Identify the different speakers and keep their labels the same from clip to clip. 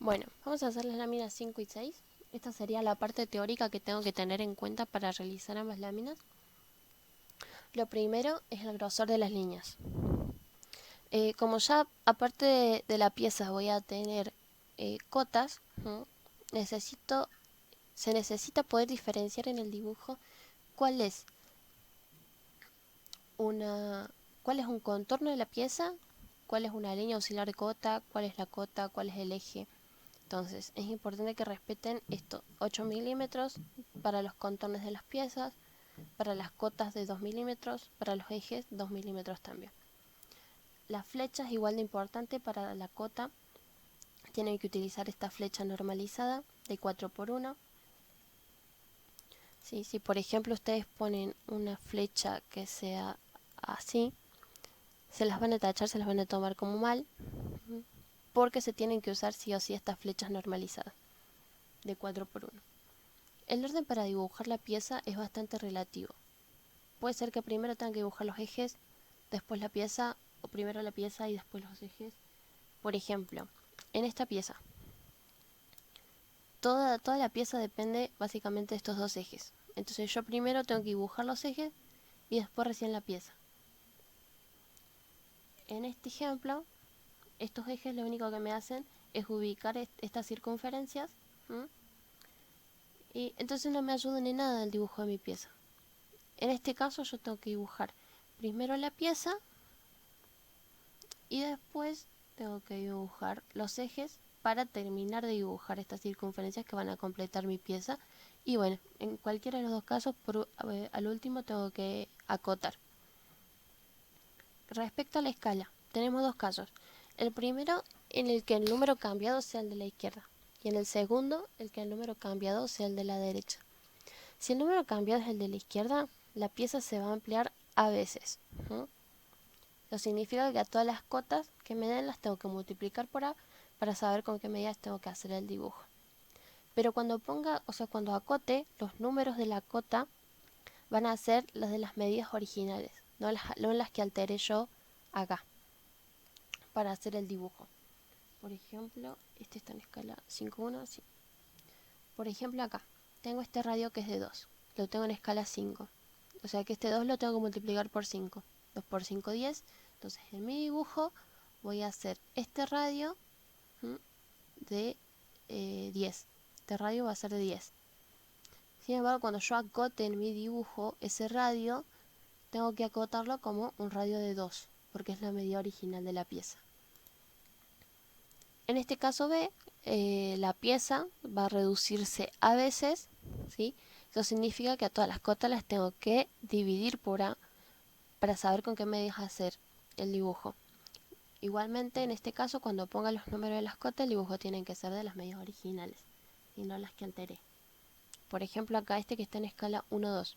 Speaker 1: Bueno, vamos a hacer las láminas 5 y 6. Esta sería la parte teórica que tengo que tener en cuenta para realizar ambas láminas. Lo primero es el grosor de las líneas. Como ya aparte de la pieza voy a tener cotas, se necesita poder diferenciar en el dibujo cuál es una, cuál es un contorno de la pieza, cuál es una línea auxiliar de cota, cuál es la cota, cuál es el eje. Entonces es importante que respeten esto: 8 milímetros para los contornos de las piezas, para las cotas de 2 milímetros, para los ejes 2 milímetros también. La flecha es igual de importante. Para la cota tienen que utilizar esta flecha normalizada de 4×1. ¿Sí? Si por ejemplo ustedes ponen una flecha que sea así, se las van a tachar, se las van a tomar como mal, porque se tienen que usar sí o sí estas flechas normalizadas de 4×1. El orden para dibujar la pieza es bastante relativo. Puede ser que primero tengan que dibujar los ejes, después la pieza, o primero la pieza y después los ejes. Por ejemplo, en esta pieza, toda la pieza depende básicamente de estos dos ejes. Entonces yo primero tengo que dibujar los ejes y después recién la pieza. En este ejemplo, estos ejes lo único que me hacen es ubicar estas circunferencias, y entonces no me ayudan en nada el dibujo de mi pieza. En este caso yo tengo que dibujar primero la pieza y después tengo que dibujar los ejes para terminar de dibujar estas circunferencias que van a completar mi pieza. Y bueno, en cualquiera de los dos casos, al último tengo que acotar. Respecto a la escala, tenemos dos casos. El primero, en el que el número cambiado sea el de la izquierda, y en el segundo, el que el número cambiado sea el de la derecha. Si el número cambiado es el de la izquierda, la pieza se va a ampliar a veces. Eso significa que a todas las cotas que me den las tengo que multiplicar por A para saber con qué medidas tengo que hacer el dibujo. Pero cuando cuando acote, los números de la cota van a ser las de las medidas originales, no las que alteré yo acá para hacer el dibujo. Por ejemplo, este está en escala 5:1, sí. Por ejemplo, acá tengo este radio que es de 2, lo tengo en escala 5. O sea que este 2 lo tengo que multiplicar por 5. 2 por 5, 10. Entonces en mi dibujo voy a hacer este radio de 10. Este radio va a ser de 10. Sin embargo, cuando yo acote en mi dibujo ese radio, tengo que acotarlo como un radio de 2, porque es la medida original de la pieza. En este caso B, la pieza va a reducirse a veces, ¿sí? Eso significa que a todas las cotas las tengo que dividir por A para saber con qué medidas hacer el dibujo. Igualmente, en este caso, cuando ponga los números de las cotas, el dibujo tiene que ser de las medidas originales y no las que alteré. Por ejemplo, acá este que está en escala 1,2.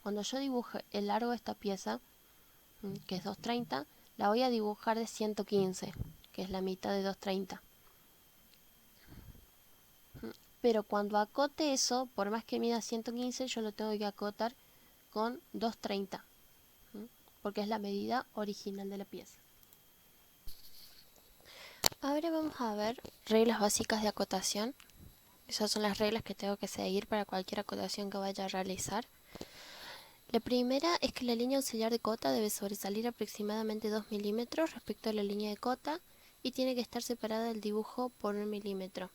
Speaker 1: Cuando yo dibuje el largo de esta pieza, que es 230, la voy a dibujar de 115, que es la mitad de 230. Pero cuando acote eso, por más que mida 115, yo lo tengo que acotar con 230, porque es la medida original de la pieza. Ahora vamos a ver reglas básicas de acotación. Esas son las reglas que tengo que seguir para cualquier acotación que vaya a realizar. La primera es que la línea auxiliar de cota debe sobresalir aproximadamente 2 milímetros respecto a la línea de cota y tiene que estar separada del dibujo por 1 milímetro.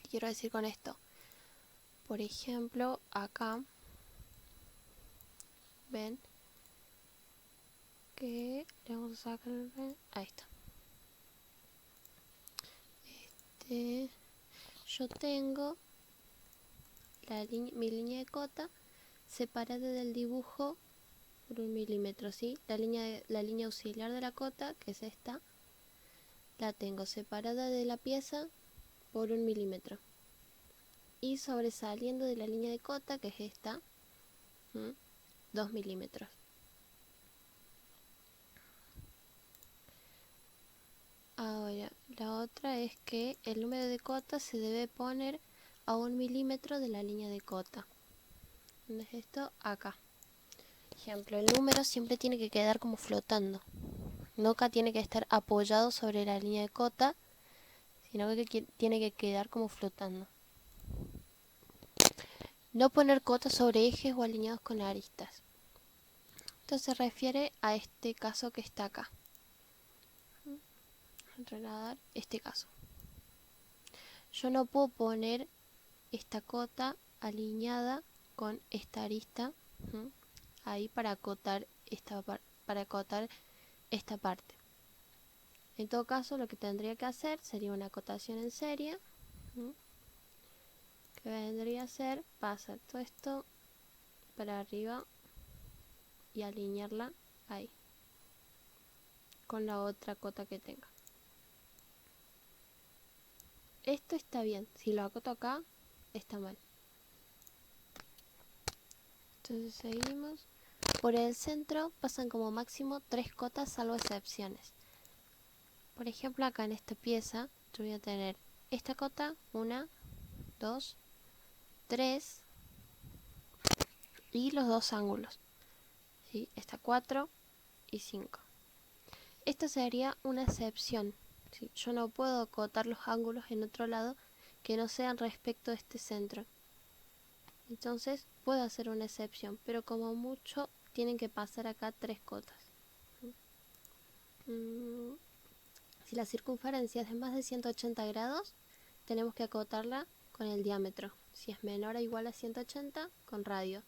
Speaker 1: ¿Qué quiero decir con esto? Por ejemplo, acá ven que le vamos a sacar, ahí está. Yo tengo mi línea de cota separada del dibujo por 1 milímetro, ¿sí? La línea auxiliar de la cota, que es esta, la tengo separada de la pieza por 1 milímetro. Y sobresaliendo de la línea de cota, que es esta, 2 milímetros. Ahora, la otra es que el número de cota se debe poner a 1 milímetro de la línea de cota. ¿Dónde es esto? Acá. Ejemplo, el número siempre tiene que quedar como flotando. Nunca tiene que estar apoyado sobre la línea de cota, sino que tiene que quedar como flotando. No poner cotas sobre ejes o alineados con aristas. Esto se refiere a este caso que está acá. Renadar este caso. Yo no puedo poner esta cota alineada con esta arista ahí para acotar esta parte. En todo caso, lo que tendría que hacer sería una acotación en serie, que vendría a ser pasar todo esto para arriba y alinearla ahí con la otra cota que tenga. Esto está bien, si lo acoto acá está mal. Entonces seguimos. Por el centro pasan como máximo 3 cotas salvo excepciones. Por ejemplo, acá en esta pieza yo voy a tener esta cota, 1, 2, 3 y los dos ángulos, ¿sí? Esta 4 y 5. Esta sería una excepción, ¿sí? Yo no puedo acotar los ángulos en otro lado que no sean respecto a este centro. Entonces puedo hacer una excepción, pero como mucho tienen que pasar acá 3 cotas. Si la circunferencia es de más de 180 grados, tenemos que acotarla con el diámetro. Si es menor o igual a 180, con radio.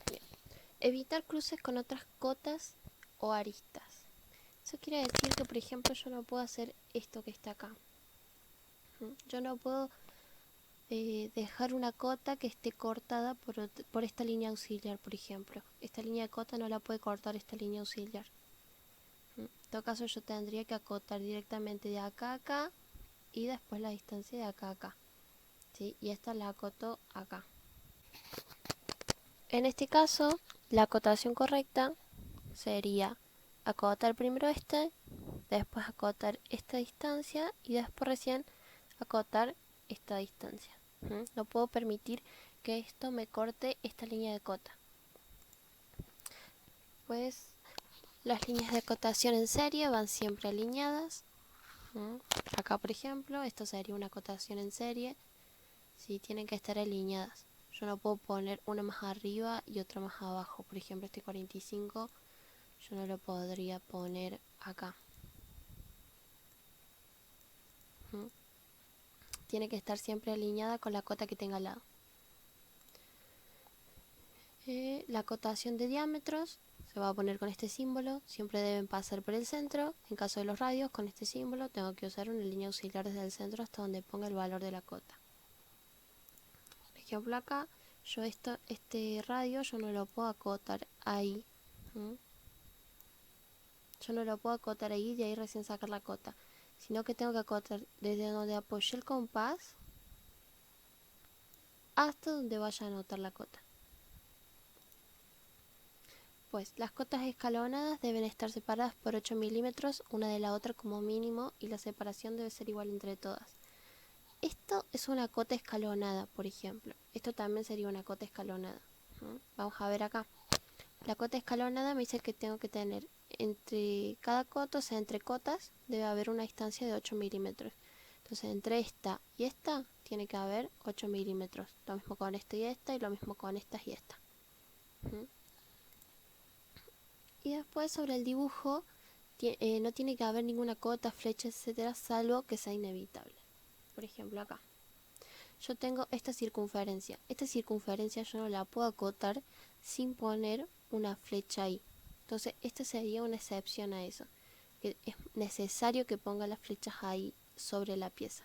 Speaker 1: Bien. Evitar cruces con otras cotas o aristas. Eso quiere decir que, por ejemplo, yo no puedo hacer esto que está acá. Yo no puedo dejar una cota que esté cortada por esta línea auxiliar, por ejemplo. Esta línea de cota no la puede cortar esta línea auxiliar. En todo caso, yo tendría que acotar directamente de acá a acá y después la distancia de acá a acá, ¿sí? Y esta la acoto acá. En este caso, la acotación correcta sería acotar primero después acotar esta distancia y después recién acotar esta distancia. No puedo permitir que esto me corte esta línea de cota. Pues las líneas de acotación en serie van siempre alineadas. Acá, por ejemplo, esto sería una acotación en serie. Sí, tienen que estar alineadas. Yo no puedo poner una más arriba y otra más abajo. Por ejemplo, este 45 yo no lo podría poner acá. Tiene que estar siempre alineada con la cota que tenga al lado. La acotación de diámetros se va a poner con este símbolo. Siempre deben pasar por el centro. En caso de los radios, con este símbolo tengo que usar una línea auxiliar desde el centro hasta donde ponga el valor de la cota. Por ejemplo, acá yo este radio yo no lo puedo acotar ahí. Yo no lo puedo acotar ahí y de ahí recién sacar la cota, sino que tengo que acotar desde donde apoyé el compás hasta donde vaya a anotar la cota. Pues las cotas escalonadas deben estar separadas por 8 milímetros una de la otra como mínimo y la separación debe ser igual entre todas. Esto es una cota escalonada, por ejemplo. Esto también sería una cota escalonada. Vamos a ver acá. La cota escalonada me dice que tengo que tener entre cada cota, o sea, entre cotas, debe haber una distancia de 8 milímetros. Entonces, entre esta y esta tiene que haber 8 milímetros. Lo mismo con esta y lo mismo con estas y esta. Y después, sobre el dibujo, no tiene que haber ninguna cota, flecha, etcétera, salvo que sea inevitable. Por ejemplo, acá. Yo tengo esta circunferencia. Esta circunferencia yo no la puedo acotar sin poner una flecha ahí. Entonces, esta sería una excepción a eso. Que es necesario que ponga las flechas ahí sobre la pieza.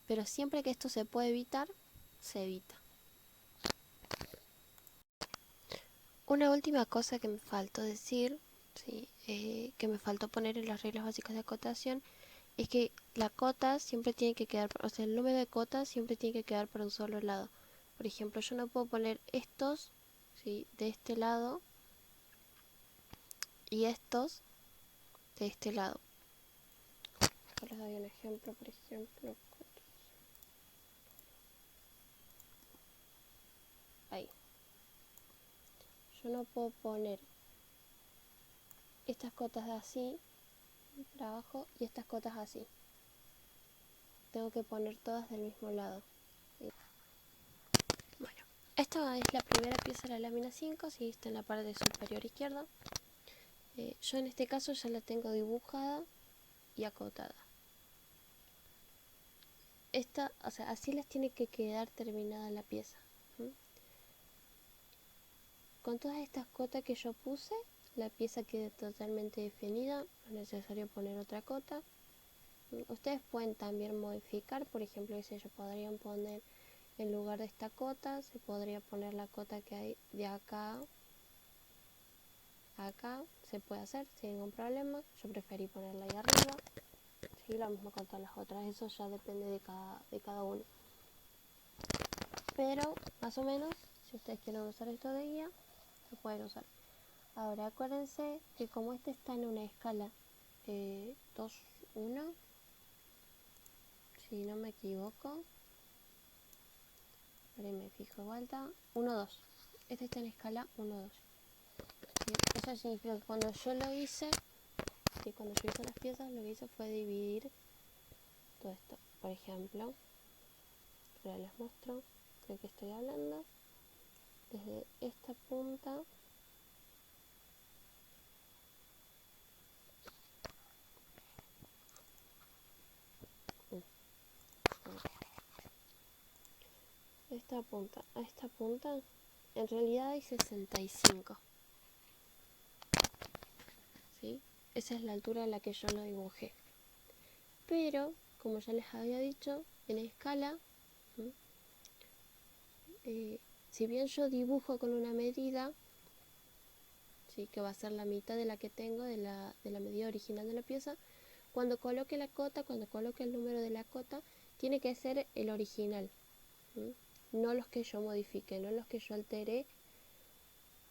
Speaker 1: Pero siempre que esto se puede evitar, se evita. Una última cosa que me faltó decir, ¿sí? Que me faltó poner en las reglas básicas de acotación, es que la cota siempre tiene que quedar, o sea, el número de cotas siempre tiene que quedar para un solo lado. Por ejemplo, yo no puedo poner estos, ¿sí?, de este lado y estos de este lado. Les doy un ejemplo, por ejemplo, ahí. Yo no puedo poner estas cotas de así para abajo y estas cotas así. Tengo que poner todas del mismo lado. Bueno, esta es la primera pieza de la lámina 5, si está en la parte superior izquierda. Yo en este caso ya la tengo dibujada y acotada. Esta, o sea, así les tiene que quedar terminada la pieza. Con todas estas cotas que yo puse, la pieza queda totalmente definida, no es necesario poner otra cota. Ustedes pueden también modificar, por ejemplo, podrían poner en lugar de esta cota, se podría poner la cota que hay de acá a acá, se puede hacer sin ningún problema. Yo preferí ponerla ahí arriba, sí, lo mismo con todas las otras, eso ya depende de cada uno. Pero, más o menos, si ustedes quieren usar esto de guía, lo pueden usar. Ahora acuérdense que como este está en una escala 2, 1, si no me equivoco, ahora me fijo de vuelta, 1, 2. Este está en escala 1, 2. Eso significa que cuando yo lo hice, cuando yo hice las piezas, lo que hice fue dividir todo esto. Por ejemplo, ahora les muestro de qué estoy hablando. Desde esta punta esta punta a esta punta, en realidad hay 65. ¿Sí? Esa es la altura a la que yo lo dibujé. Pero, como ya les había dicho, en escala, si bien yo dibujo con una medida, ¿sí? Que va a ser la mitad de la que tengo de la medida original de la pieza, cuando coloque la cota, cuando coloque el número de la cota, tiene que ser el original, no los que yo modifique, no los que yo alteré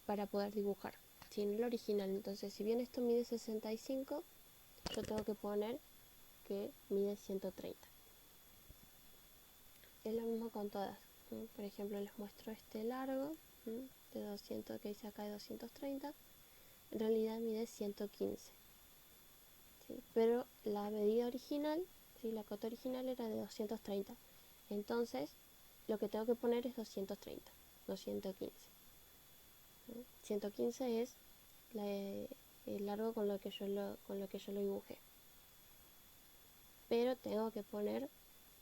Speaker 1: para poder dibujar, sino el original. Entonces, si bien esto mide 65, yo tengo que poner que mide 130. Es lo mismo con todas. Por ejemplo, les muestro este largo de 200 que dice acá de 230. En realidad mide 115. ¿Sí? Pero la medida original, ¿sí? La cota original era de 230. Entonces, lo que tengo que poner es 230, no 115. 115 es el largo con lo que yo lo dibujé. Pero tengo que poner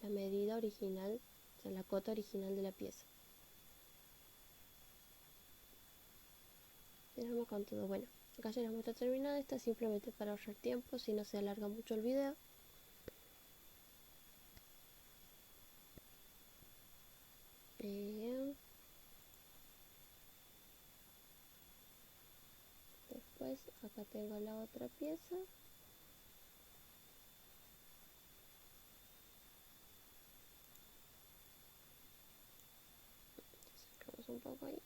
Speaker 1: la medida original, o sea, la cota original de la pieza. Tenemos con todo. Bueno, acá ya les muestro terminada. Esta simplemente para ahorrar tiempo, si no se alarga mucho el video. Después acá tengo la otra pieza. Sacamos un poco ahí.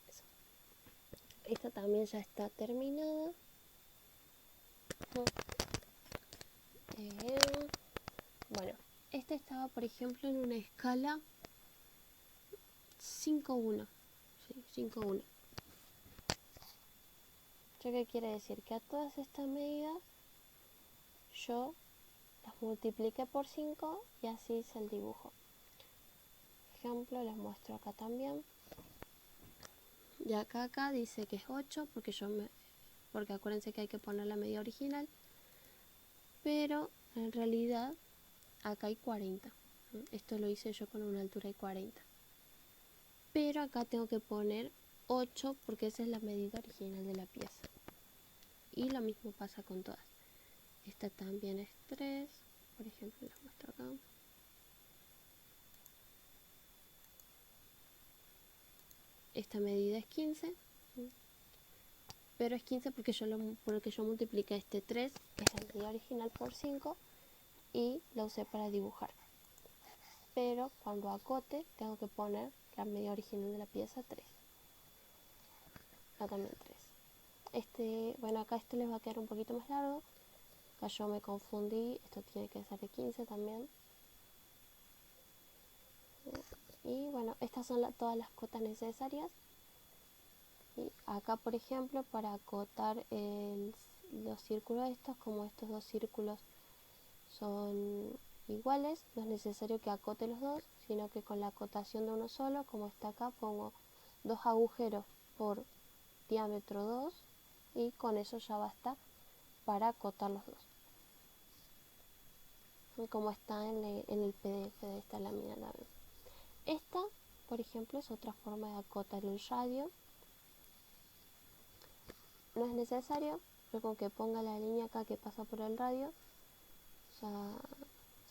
Speaker 1: Eso. Esta también ya está terminada. Bueno, esta estaba por ejemplo en una escala 5-1. ¿Sí? 5-1. ¿Eso qué quiere decir? Que a todas estas medidas yo las multipliqué por 5 y así hice el dibujo. Por ejemplo, les muestro acá también. Y acá dice que es 8 porque acuérdense que hay que poner la medida original. Pero en realidad acá hay 40. Esto lo hice yo con una altura de 40. Pero acá tengo que poner 8 porque esa es la medida original de la pieza. Y lo mismo pasa con todas. Esta también es 3. Por ejemplo, les muestro acá. Esta medida es 15. Pero es 15 porque yo multipliqué este 3, que es la medida original, por 5. Y lo usé para dibujar. Pero cuando acote tengo que poner la medida original de la pieza 3. Acá también 3. Bueno, acá este les va a quedar un poquito más largo. Acá yo me confundí, esto tiene que ser de 15 también. Y bueno, estas son todas las cotas necesarias. Y acá, por ejemplo, para acotar los círculos estos, como estos dos círculos son iguales, no es necesario que acote los dos, sino que con la acotación de uno solo, como está acá, pongo dos agujeros por diámetro 2 y con eso ya basta para acotar los dos, como está en el PDF de esta lámina también. Esta, por ejemplo, es otra forma de acotar el radio. No es necesario, pero con que ponga la línea acá que pasa por el radio, ya no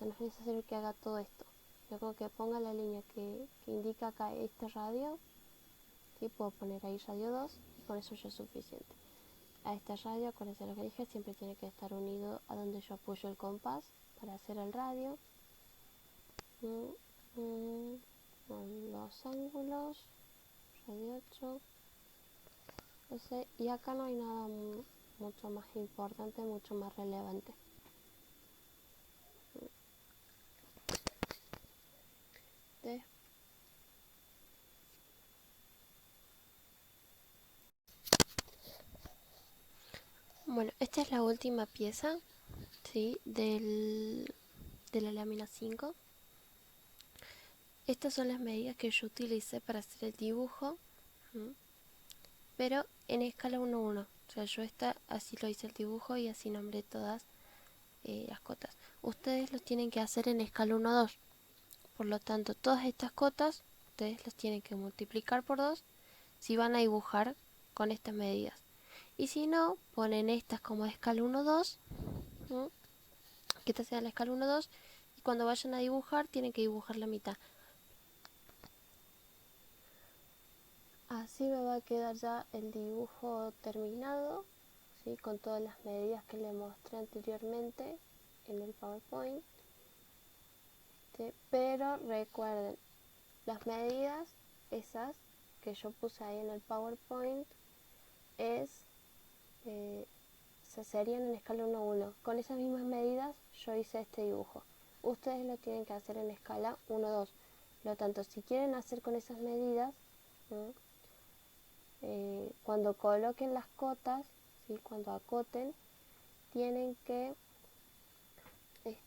Speaker 1: es necesario que haga todo esto. Yo con que ponga la línea que indica acá este radio, ¿sí? Puedo poner ahí radio 2 y con eso ya es suficiente. A este radio, acuérdense lo que dije, siempre tiene que estar unido a donde yo apoyo el compás para hacer el radio. Con los ángulos, radio 8, 12, y acá no hay nada mucho más importante, mucho más relevante. Bueno, esta es la última pieza, ¿sí? de la lámina 5. Estas son las medidas que yo utilicé para hacer el dibujo, pero en escala 1:1. O sea, yo así lo hice el dibujo y así nombré todas las cotas. Ustedes los tienen que hacer en escala 1:2. Por lo tanto, todas estas cotas, ustedes las tienen que multiplicar por 2 si van a dibujar con estas medidas. Y si no, ponen estas como escala 1:2, que esta sea la escala 1:2, y cuando vayan a dibujar, tienen que dibujar la mitad. Así me va a quedar ya el dibujo terminado, ¿sí? Con todas las medidas que le mostré anteriormente en el PowerPoint. Pero recuerden, las medidas esas que yo puse ahí en el PowerPoint serían en escala 1:1. Con esas mismas medidas yo hice este dibujo. Ustedes lo tienen que hacer en escala 1:2. Por lo tanto, si quieren hacer con esas medidas, cuando coloquen las cotas, ¿sí? Cuando acoten, tienen que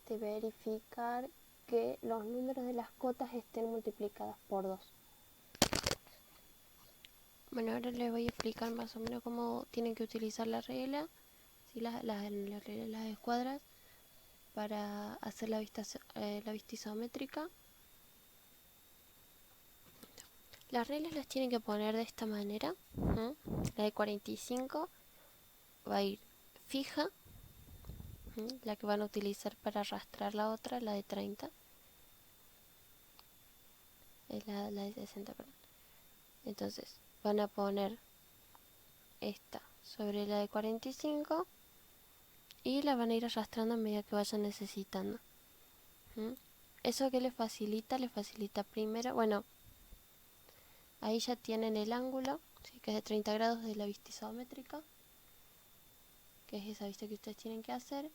Speaker 1: verificar que los números de las cotas estén multiplicadas por 2. Bueno, ahora les voy a explicar más o menos cómo tienen que utilizar la regla, ¿sí? la regla de las escuadras para hacer la vista isométrica. Las reglas las tienen que poner de esta manera. La de 45 va a ir fija, la que van a utilizar para arrastrar la otra, la de 30, la de 60, perdón. Entonces van a poner esta sobre la de 45 y la van a ir arrastrando a medida que vayan necesitando. Eso que les facilita primero, bueno, ahí ya tienen el ángulo, ¿sí? Que es de 30 grados de la vista isométrica, que es esa vista que ustedes tienen que hacer.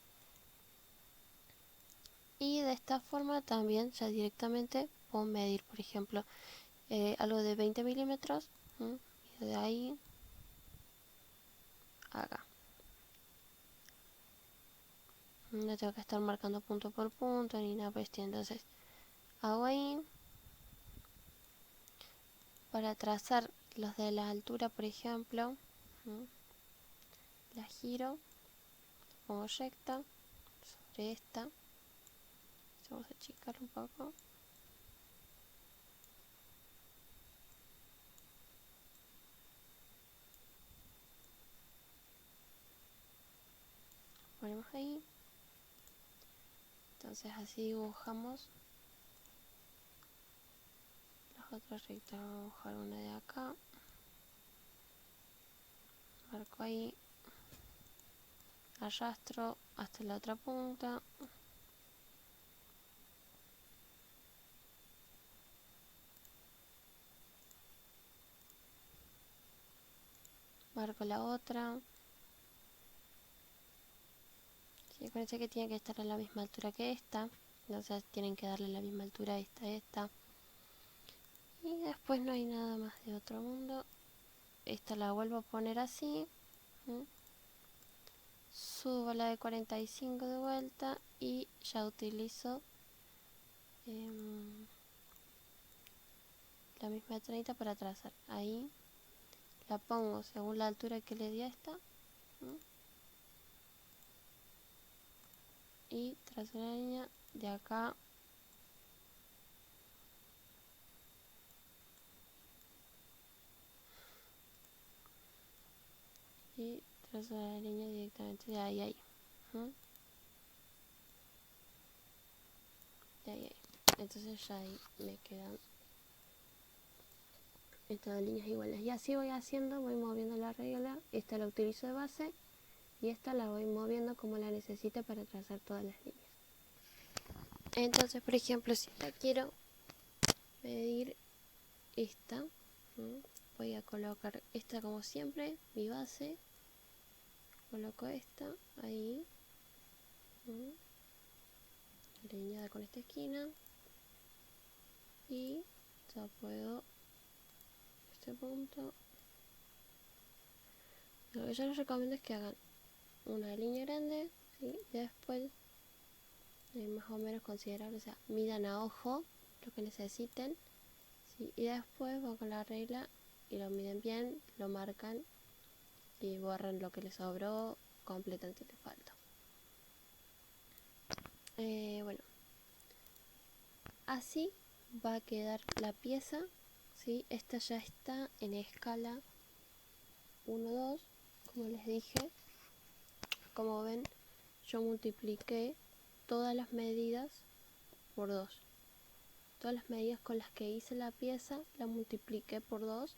Speaker 1: Y de esta forma también ya directamente puedo medir, por ejemplo, algo de 20 milímetros, y de ahí acá. No tengo que estar marcando punto por punto ni nada por esto. Entonces hago ahí. Para trazar los de la altura, por ejemplo, la giro, pongo recta sobre esta. Vamos a achicar un poco. Ponemos ahí. Entonces así dibujamos las otras rectas. Vamos a dibujar una de acá. Marco ahí. Arrastro hasta la otra punta. Marco la otra. Sí, acuérdense que tiene que estar a la misma altura que esta. Entonces tienen que darle la misma altura a esta. Y después no hay nada más de otro mundo. Esta la vuelvo a poner así. Subo la de 45 de vuelta y ya utilizo la misma de 30 para trazar. Ahí la pongo según la altura que le di a esta. Y trazo la línea de acá y trazo la línea directamente de ahí a ahí. De ahí a ahí. Entonces ya ahí me quedan estas líneas iguales. Y así voy haciendo, voy moviendo la regla. Esta la utilizo de base y esta la voy moviendo como la necesite para trazar todas las líneas. Entonces, por ejemplo, si la quiero medir esta, voy a colocar esta como siempre, mi base. Coloco esta ahí, alineada con esta esquina, y ya puedo este punto. Lo que yo les recomiendo es que hagan una línea grande, ¿sí? Y después más o menos considerable, o sea, midan a ojo lo que necesiten, ¿sí? Y después van con la regla y lo miden bien, lo marcan y borran lo que les sobró, completan lo que les falta. Bueno, así va a quedar la pieza, ¿sí? Esta ya está en escala 1-2, como les dije. Como ven, yo multipliqué todas las medidas por 2. Todas las medidas con las que hice la pieza la multipliqué por 2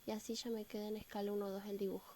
Speaker 1: y así ya me queda en escala 1-2 el dibujo.